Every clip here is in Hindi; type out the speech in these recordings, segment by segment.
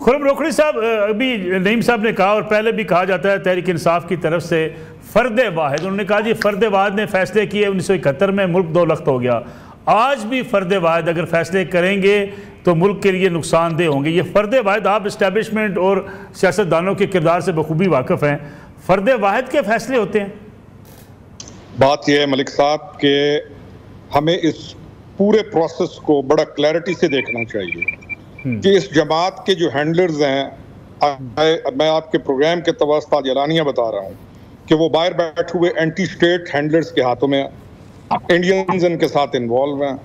खुर्रम रोकड़ी साहब, अभी नईम साहब ने कहा और पहले भी कहा जाता है तहरीक इंसाफ की तरफ से फ़र्द वाहिद, उन्होंने कहा जी फ़र्द वाहिद ने फैसले किए 1971 में, मुल्क दो लख्त हो गया। आज भी फ़र्द वाहिद अगर फैसले करेंगे तो मुल्क के लिए नुकसानदेह होंगे। ये फ़र्द वाहिद, आप इस्टेब्लिशमेंट और सियासतदानों के किरदार से बखूबी वाकिफ़ हैं, फ़र्द वाहिद के फैसले होते हैं। बात यह है मलिक साहब कि हमें इस पूरे प्रोसेस को बड़ा क्लैरिटी से देखना चाहिए कि इस जमात के जो हैंडलर्स हैं, मैं आपके प्रोग्राम के तवस्त आज एलानिया बता रहा हूँ कि वो बाहर बैठे हुए एंटी स्टेट हैंडलर्स के हाथों में, इंडियंस इनके साथ इन्वॉल्व हैं,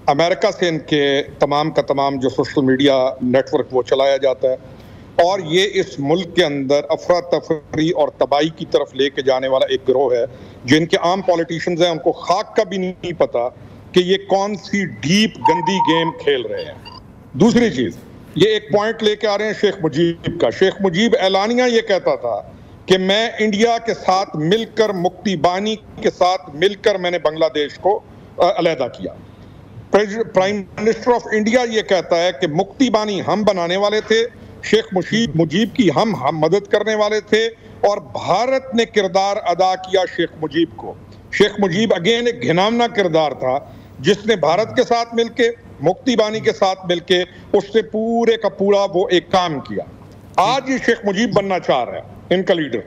अमेरिका से इनके तमाम का तमाम जो सोशल मीडिया नेटवर्क वो चलाया जाता है, और ये इस मुल्क के अंदर अफरा तफरी और तबाही की तरफ लेके जाने वाला एक गिरोह है। जो इनके आम पॉलिटिशियंस हैं उनको खाक का भी नहीं पता कि ये कौन सी डीप गंदी गेम खेल रहे हैं। दूसरी चीज, ये एक पॉइंट लेके आ रहे हैं शेख मुजीब का। शेख मुजीब एलानिया ये कहता था कि मैं इंडिया के साथ मिलकर, मुक्ति बानी के साथ मिलकर मैंने बांग्लादेश को अलहदा किया। प्राइम मिनिस्टर ऑफ इंडिया ये कहता है कि मुक्ति बानी हम बनाने वाले थे, शेख मुजीब की हम मदद करने वाले थे, और भारत ने किरदार अदा किया शेख मुजीब को। शेख मुजीब अगेन एक घिनौना किरदार था जिसने भारत के साथ मिलके, मुक्ति बानी के साथ मिलके उससे पूरे का पूरा वो एक काम किया। आज ये शेख मुजीब बनना चाह रहा है इनका लीडर।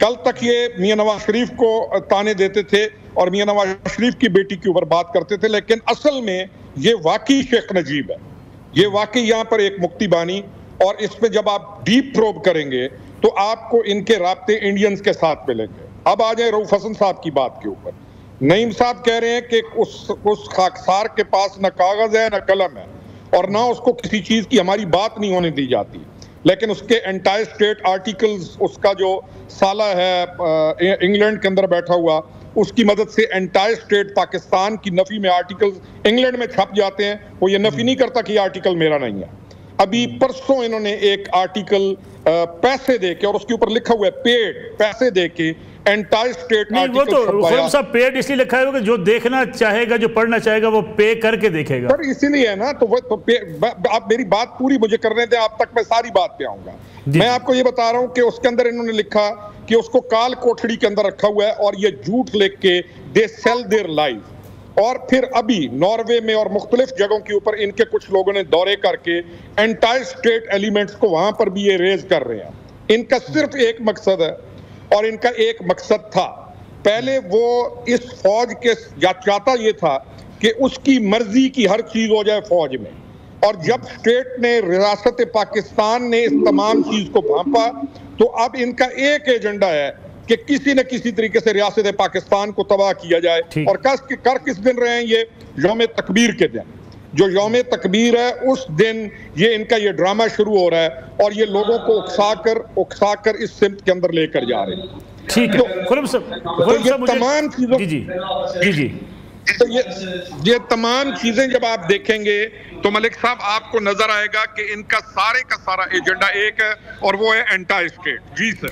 कल तक ये मियां नवाज शरीफ को ताने देते थे और मियां नवाज शरीफ की बेटी के ऊपर बात करते थे, लेकिन असल में ये वाकई शेख नजीब है, ये वाकई यहाँ पर एक मुक्ति बानी। और इसमें जब आप डीप प्रोब करेंगे तो आपको इनके राब्ते इंडियंस के साथ मिलेंगे। अब आ जाए रऊफ हसन साहब की बात के ऊपर। नईम साहब कह रहे हैं कि उस खाकसार के पास न कागज है न कलम है और ना उसको किसी चीज की हमारी बात नहीं होने दी जाती, लेकिन उसके एंटायर स्टेट आर्टिकल्स, उसका जो साला है इंग्लैंड के अंदर बैठा हुआ, उसकी मदद से एंटायर स्टेट पाकिस्तान की नफी में आर्टिकल्स इंग्लैंड में छप जाते हैं। वो ये नफी नहीं करता कि ये आर्टिकल मेरा नहीं है। अभी परसों इन्होंने एक आर्टिकल पैसे देके, और उसके ऊपर लिखा हुआ है पेड, पैसे देके एंटायर स्टेट नहीं, वो तो खुर्रम साहब पेड इसलिए लिखा है कि जो देखना चाहेगा, जो पढ़ना चाहेगा वो पे करके देखेगा। सर इसीलिए है ना, तो वो तो आप मेरी बात पूरी मुझे करने दें, आप तक मैं सारी बात पे आऊंगा। मैं आपको ये बता रहा हूं कि उसके अंदर इन्होंने लिखा कि उसको काल कोठड़ी के अंदर रखा हुआ है और ये झूठ लिख के दे सेल देयर लाइफ। और फिर अभी नॉर्वे में और मुख्तलिफ जगहों के ऊपर इनके कुछ लोगों ने दौरे करके एंटायर स्टेट एलिमेंट्स को वहां पर भी ये रेज कर रहे हैं। इनका सिर्फ एक मकसद है, और इनका एक मकसद था पहले, वो इस फौज के चाहता ये था कि उसकी मर्जी की हर चीज हो जाए फौज में। और जब स्टेट ने, रियासत पाकिस्तान ने इस तमाम चीज को भांपा, तो अब इनका एक एजेंडा है कि किसी न किसी तरीके से रियासत पाकिस्तान को तबाह किया जाए। और कर किस दिन रहे हैं ये? यौम तकबीर के दिन। जो यौम तकबीर है उस दिन ये इनका ये ड्रामा शुरू हो रहा है और ये लोगों को उकसा कर इस सिमत के अंदर लेकर जा रहे हैं। ठीक है खुर्रम साहब, तमाम चीजों जी तो ये तमाम चीजें जब आप देखेंगे तो मलिक साहब आपको नजर आएगा कि इनका सारे का सारा एजेंडा एक है, और वो है एंटायर स्टेट। जी सर।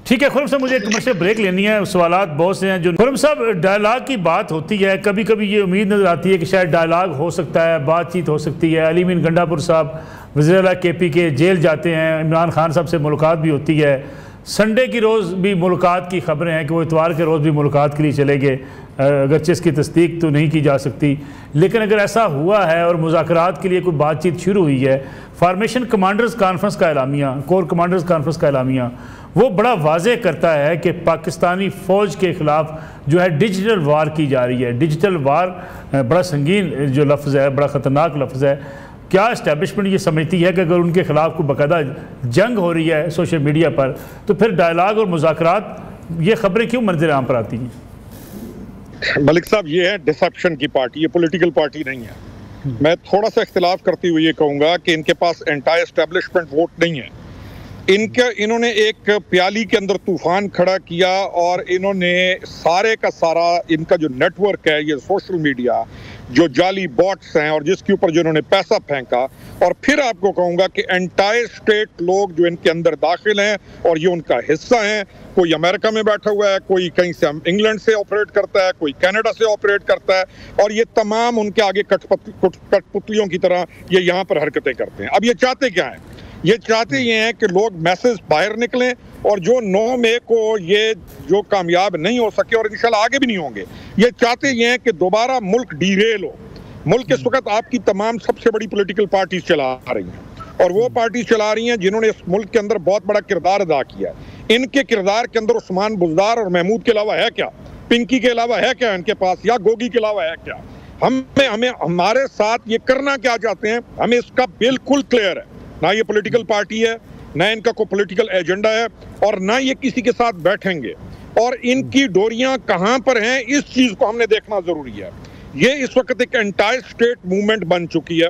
ठीक है खुर्रम साहब, मुझे कमर्शियल ब्रेक लेनी है, सवालात बहुत से हैं जो। खुर्रम साहब, डायलाग की बात होती है, कभी कभी ये उम्मीद नज़र आती है कि शायद डायलाग हो सकता है, बातचीत हो सकती है। अली मीन गंडापुर साहब वज़ीर-ए-आला KP के जेल जाते हैं, इमरान खान साहब से मुलाकात भी होती है, संडे की रोज़ भी मुलाकात की खबरें हैं कि वो इतवार के रोज़ भी मुलाकात के लिए चले गए, अगरचे इसकी तस्दीक तो नहीं की जा सकती। लेकिन अगर ऐसा हुआ है और मुज़ाकरात के लिए कोई बातचीत शुरू हुई है, फार्मेशन कमांडर्स कॉन्फ्रेंस का एलामिया, कोर कमांडर्स कॉन्फ्रेंस का एलामिया वो बड़ा वाज़े करता है कि पाकिस्तानी फ़ौज के ख़िलाफ़ जो है डिजिटल वार की जा रही है। डिजिटल वार बड़ा संगीन जो लफ्ज़ है, बड़ा ख़तरनाक लफ्ज़ है। क्या इस्टेब्लिशमेंट ये समझती है कि अगर उनके ख़िलाफ़ कोई बाकायदा जंग हो रही है सोशल मीडिया पर, तो फिर डायलाग और मुज़ाकरात, ये खबरें क्यों मंज़र आम पर आती हैं? मलिक साहब, ये है डिसेप्शन की पार्टी, ये पॉलिटिकल पार्टी नहीं है। मैं थोड़ा सा इख्तिलाफ करते हुए ये कहूँगा कि इनके पास एंटायर एस्टेब्लिशमेंट वोट नहीं है। इन्होंने एक प्याली के अंदर तूफान खड़ा किया और इन्होंने सारे का सारा इनका जो नेटवर्क है, ये सोशल मीडिया, जो जाली बॉट्स हैं और जिसके ऊपर जो इन्होंने पैसा फेंका, और फिर आपको कहूँगा कि एंटायर स्टेट लोग जो इनके अंदर दाखिल हैं और ये उनका हिस्सा हैं। कोई अमेरिका में बैठा हुआ है, कोई कहीं से इंग्लैंड से ऑपरेट करता है, कोई कनाडा से ऑपरेट करता है, और ये तमाम उनके आगे कठपुतलियों की तरह ये यहाँ पर हरकतें करते हैं। अब ये चाहते क्या हैं? ये चाहते ये हैं कि लोग मैसेज बाहर निकलें, और जो 9 मई को ये जो कामयाब नहीं हो सके और इंशाल्लाह आगे भी नहीं होंगे, ये चाहते ये हैं कि दोबारा मुल्क डीरेल हो। मुल्क इस वक्त आपकी तमाम सबसे बड़ी पॉलिटिकल पार्टीज चला रही हैं, और वो पार्टी चला रही हैं जिन्होंने इस मुल्क के अंदर बहुत बड़ा किरदार अदा किया है। इनके किरदार के अंदर उस्मान बुज़दार और महमूद के अलावा है क्या? पिंकी के अलावा है क्या इनके पास? या गोगी के अलावा है क्या? हमें हमारे साथ ये करना क्या चाहते हैं, हमें इसका बिल्कुल क्लियर है। ना ये पॉलिटिकल पार्टी है, ना इनका कोई पॉलिटिकल एजेंडा है, और ना ये किसी के साथ बैठेंगे। और इनकी डोरियां कहां पर हैं, इस चीज को हमने देखना जरूरी है। ये इस वक्त एक एंटायर स्टेट मूवमेंट बन चुकी है,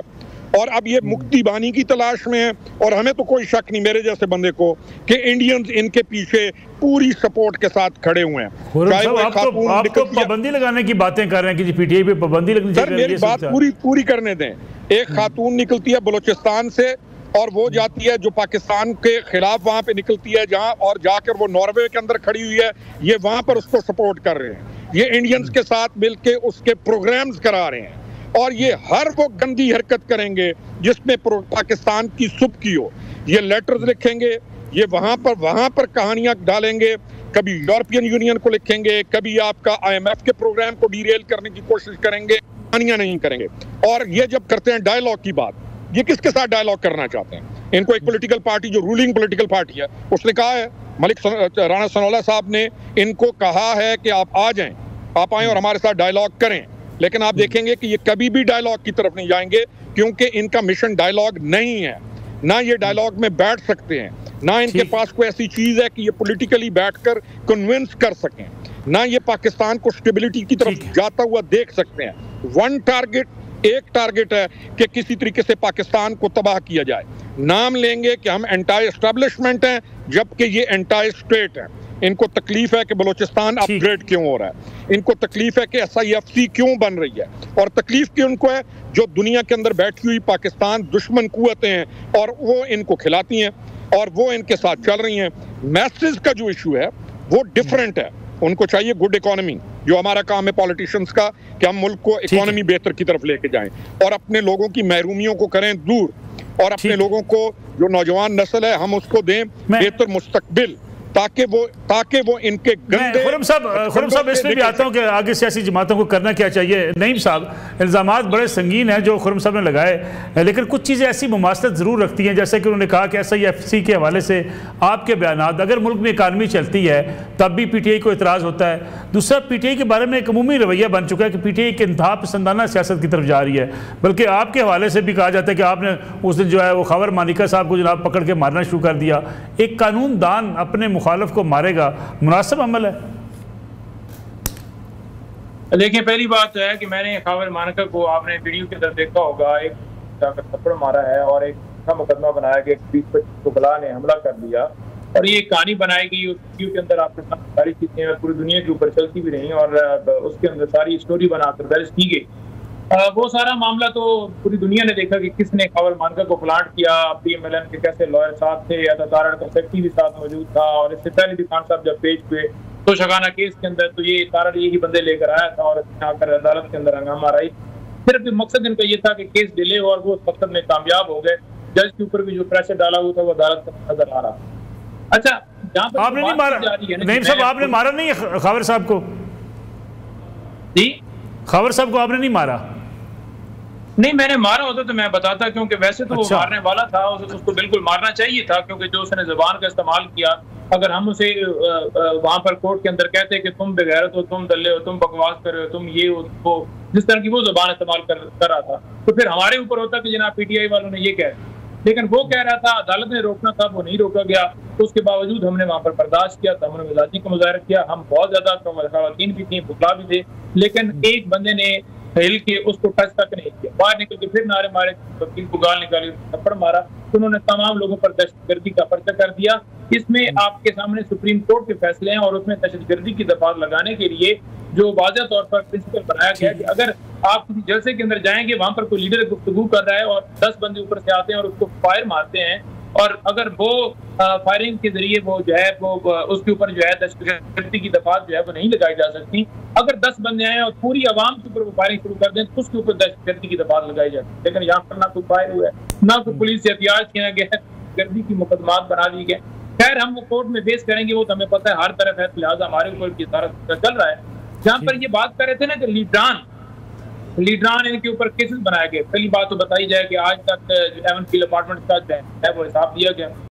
और अब ये मुक्ति बानी की तलाश में है। और हमें तो कोई शक नहीं, मेरे जैसे बंदे को, कि इंडियंस इनके पीछे पूरी सपोर्ट के साथ खड़े हुए हैं। आपको पाबंदी लगाने की बातें कर रहे हैं कि पीटीआई पे पाबंदी लगनी चाहिए। सर मेरी बात पूरी करने दें। एक खातून निकलती है बलूचिस्तान से, और वो जाती है जो पाकिस्तान के खिलाफ वहां पे निकलती है जहां, और जाकर वो नॉर्वे के अंदर खड़ी हुई है, ये वहां पर उसको सपोर्ट कर रहे हैं। ये इंडियंस के साथ मिलके उसके प्रोग्राम्स करा रहे हैं, और ये हर वो गंदी हरकत करेंगे जिसमें पाकिस्तान की सुबकी हो। ये लेटर्स लिखेंगे, ये वहां पर कहानियां डालेंगे, कभी यूरोपियन यूनियन को लिखेंगे, कभी आपका IMF के प्रोग्राम को डीरेल करने की कोशिश करेंगे, कहानियां नहीं करेंगे। और ये जब करते हैं डायलॉग की बात, ये किसके साथ डायलॉग करना चाहते हैं? इनको एक पॉलिटिकल पार्टी जो रूलिंग पॉलिटिकल पार्टी है उसने कहा है, मलिक राणा सनोला साहब ने इनको कहा है कि आप आ जाएं, आप आएं और हमारे साथ डायलॉग करें। लेकिन आप देखेंगे कि ये कभी भी डायलॉग की तरफ नहीं जाएंगे, क्योंकि इनका मिशन डायलॉग नहीं है। ना ये डायलॉग में बैठ सकते हैं, ना इनके पास कोई ऐसी चीज है कि ये पॉलिटिकली बैठकर कन्विंस कर सकें, ना ये पाकिस्तान को स्टेबिलिटी की तरफ जाता हुआ देख सकते हैं। एक टारगेट है कि किसी तरीके से पाकिस्तान को तबाह किया जाए। नाम लेंगे कि हम एंटी एस्टेब्लिशमेंट हैं, जबकि ये एंटी स्टेट है। इनको तकलीफ है कि बलूचिस्तान अपग्रेड क्यों हो रहा है, इनको तकलीफ है कि SIFC क्यों बन रही है, और तकलीफ क्यों इनको है जो दुनिया के अंदर बैठी हुई पाकिस्तान दुश्मन कुव्वतें हैं, और वो इनको खिलाती हैं और वो इनके साथ चल रही हैं। मैसेज का जो इशू है वो डिफरेंट है। उनको चाहिए गुड इकोनॉमी, जो हमारा काम है पॉलिटिशियंस का, कि हम मुल्क को इकोनॉमी बेहतर की तरफ लेके जाएं, और अपने लोगों की महरूमियों को करें दूर, और अपने लोगों को जो नौजवान नस्ल है हम उसको दें बेहतर मुस्तकबिल, ताकि वो इनके गंदे। खुर्रम साहब इसमें भी आता हूँ कि आगे सियासी जमातों को करना क्या चाहिए। नईम साहब, इल्ज़ामात बड़े संगीन हैं जो खुर्रम साहब ने लगाए, लेकिन कुछ चीज़ें ऐसी मुमासलत ज़रूर रखती हैं, जैसे कि उन्होंने कहा कि SIFC के हवाले से आपके बयानात, अगर मुल्क में इकानमी चलती है तब भी PTI को इतराज़ होता है। दूसरा, PTI के बारे में एक अमूमी रवैया बन चुका है कि PTI एक इंतहा पसंदाना सियासत की तरफ जा रही है, बल्कि आपके हवाले से भी कहा जाता है कि आपने उस दिन जो है वो खबर मानिका साहब को जनाब पकड़ के मारना शुरू कर दिया। एक कानून दान अपने मुखालिफ को मारेगा, मुनासिब अमल है? देखिए, पहली बात है कि मैंने खबर मानिका को, आपने वीडियो के अंदर देखा होगा, एक जाकर थप्पड़ मारा है और एक मुकदमा बनाया कि 20-25 को बला ने हमला कर दिया, और ये कहानी बनाई गई। उस वीडियो के अंदर आपके साथ सारी चीजें पूरी दुनिया के ऊपर चलती भी रही, और उसके अंदर सारी स्टोरी बनाकर दर्ज की गई। वो सारा मामला तो पूरी दुनिया ने देखा कि किसने खबर मानकर को प्लांट किया। PMLN के कैसे लॉयर साथ थे, या तारण का सेक्रेटरी भी साथ मौजूद था, और इससे पहले भी खान साहब जब पेश हुए तो शगाना केस के अंदर, तो ये तारण यही बंदे लेकर आया था और आकर अदालत के अंदर हंगामा रही। सिर्फ मकसद इनका ये था कि केस डिले हो, और वो उस मकसद में कामयाब हो गए। जज के ऊपर भी जो प्रेशर डाला हुआ था वो अदालत का नजर आ रहा। अच्छा, जहाँ पर आपने नहीं मारा नहीं साहब, आपने मारा नहीं है खबर साहब को? जी, खबर साहब को आपने नहीं मारा? नहीं, मैंने मारा होता तो मैं बताता, क्योंकि वैसे तो वो मारने वाला था, उसको बिल्कुल मारना चाहिए था, क्योंकि जो उसने जुबान का इस्तेमाल किया, अगर हम उसे वहां पर कोर्ट के अंदर कहते कि तुम बेगैरत हो, तुम दल्ले हो, तुम बकवास कर रहे हो, तुम ये हो, वो जिस तरह की वो जुबान इस्तेमाल कर रहा था, तो फिर हमारे ऊपर होता कि जनाब PTI वालों ने ये कह दिया। लेकिन वो कह रहा था, अदालत ने रोकना था, वो नहीं रोका गया। तो उसके बावजूद हमने वहां पर बर्दाश्त किया, हमने मिजाजी का मुजाहरा किया। हम बहुत ज्यादा खवातीन भी थी, पुतला भी थे, लेकिन एक बंदे ने हिल के उसको टच तक नहीं किया। बाहर निकल के फिर नारे मारे, वकील को गाल निकाली, थप्पड़ मारा। उन्होंने तमाम लोगों पर दहशतगर्दी का पर्चा कर दिया। इसमें आपके सामने सुप्रीम कोर्ट के फैसले हैं, और उसमें दहशतगर्दी की दफात लगाने के लिए जो वाज़ेह तौर पर प्रिंसिपल बनाया गया कि अगर आप किसी जलसे के अंदर जाएंगे, वहां पर कोई लीडर गुफ्तगू कर रहा है और 10 बंदे ऊपर से आते हैं और उसको फायर मारते हैं, और अगर वो फायरिंग के जरिए वो जो है वो उसके ऊपर जो है दहशतगर्दी की दफात जो है वो नहीं लगाई जा सकती। अगर 10 बंदे आए और पूरी आवाम के ऊपर वो फायरिंग शुरू कर दें तो उसके ऊपर दहशतगर्दी की दफात लगाई जाती है। लेकिन यहाँ पर ना कोई फायर हुआ है, ना कोई पुलिस से एहतियात किया गया है, गर्दी की मुकदमात बना दी गए। खैर हम वो कोर्ट में फेस करेंगे, वो तो हमें पता है हर तरफ है, लिहाजा हमारे ऊपर ये सारा चल रहा है। जहाँ पर ये बात कर रहे थे ना कि लीडरान इनके ऊपर केसेस बनाए गए, पहली बात तो बताई जाए कि आज तक जो एवन फील्ड अपार्टमेंट का है वो हिसाब दिया गया।